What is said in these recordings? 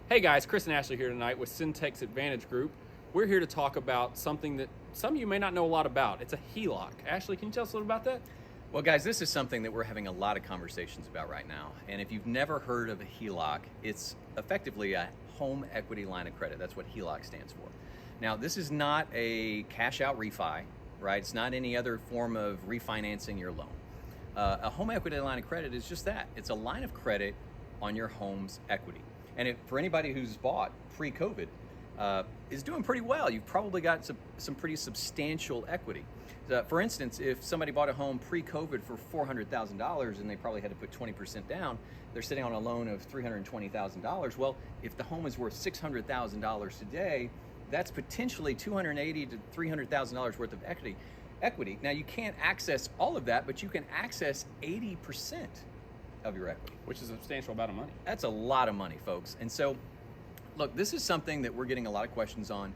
Hey guys, Chris and Ashley here tonight with Syntex Advantage Group. We're here to talk about something that some of you may not know a lot about. It's a HELOC. Ashley, can you tell us a little about that? Well, guys, this is something that we're having a lot of conversations about right now. And if you've never heard of a HELOC, it's effectively a home equity line of credit. That's what HELOC stands for. Now, this is not a cash out refi, right? It's not any other form of refinancing your loan. A home equity line of credit is just that. It's a line of credit on your home's equity. And for anybody who's bought pre-COVID, is doing pretty well. You've probably got some pretty substantial equity. For instance, if somebody bought a home pre-COVID for $400,000 and they probably had to put 20% down, they're sitting on a loan of $320,000. Well, if the home is worth $600,000 today, that's potentially $280,000 to $300,000 worth of equity. Now, you can't access all of that, but you can access 80% of your equity. Which is a substantial amount of money. That's a lot of money, folks. And so, look, this is something that we're getting a lot of questions on.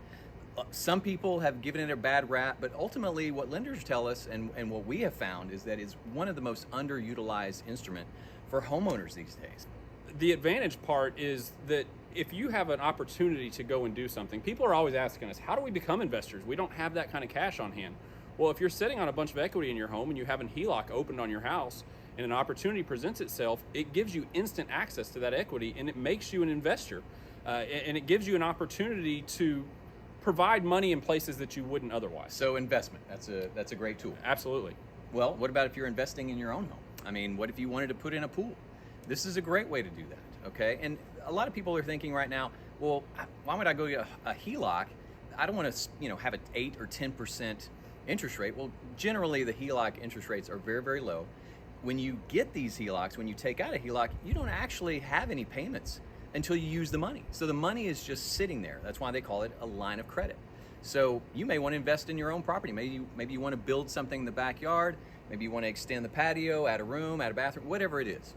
Some people have given it a bad rap, but ultimately what lenders tell us and what we have found is that it's one of the most underutilized instrument for homeowners these days. The advantage part is that if you have an opportunity to go and do something, people are always asking us, how do we become investors? We don't have that kind of cash on hand. Well, if you're sitting on a bunch of equity in your home and you have a HELOC opened on your house and an opportunity presents itself, it gives you instant access to that equity and it makes you an investor. And it gives you an opportunity to provide money in places that you wouldn't otherwise. So investment, that's a great tool. Absolutely. Well, what about if you're investing in your own home? I mean, what if you wanted to put in a pool? This is a great way to do that, okay? And a lot of people are thinking right now, well, why would I go get a HELOC? I don't want to, have an 8 or 10% interest rate. Well, generally the HELOC interest rates are very, very low. When you get these HELOCs, when you take out a HELOC, you don't actually have any payments until you use the money. So the money is just sitting there. That's why they call it a line of credit. So you may want to invest in your own property. Maybe you want to build something in the backyard. Maybe you want to extend the patio, add a room, add a bathroom, whatever it is.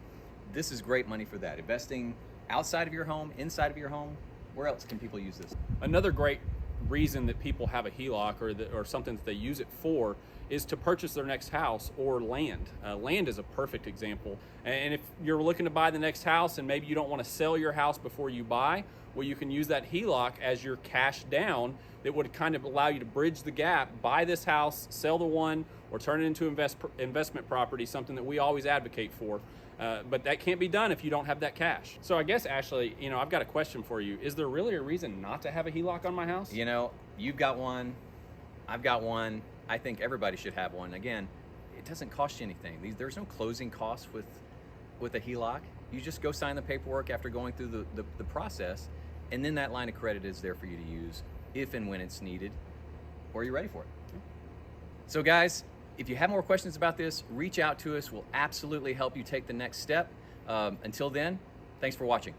This is great money for that. Investing outside of your home, inside of your home. Where else can people use this? Another great reason that people have a HELOC or something that they use it for is to purchase their next house or land. Land is a perfect example. And if you're looking to buy the next house and maybe you don't want to sell your house before you buy, well, you can use that HELOC as your cash down that would kind of allow you to bridge the gap, buy this house, sell the one, or turn it into investment property, something that we always advocate for. But that can't be done if you don't have that cash. So I guess, Ashley, I've got a question for you. Is there really a reason not to have a HELOC on my house? You've got one, I've got one. I think everybody should have one. Again, it doesn't cost you anything. There's no closing costs with a HELOC. You just go sign the paperwork after going through the process, and then that line of credit is there for you to use if and when it's needed, or you're ready for it. So guys, if you have more questions about this, reach out to us. We'll absolutely help you take the next step. Until then, thanks for watching.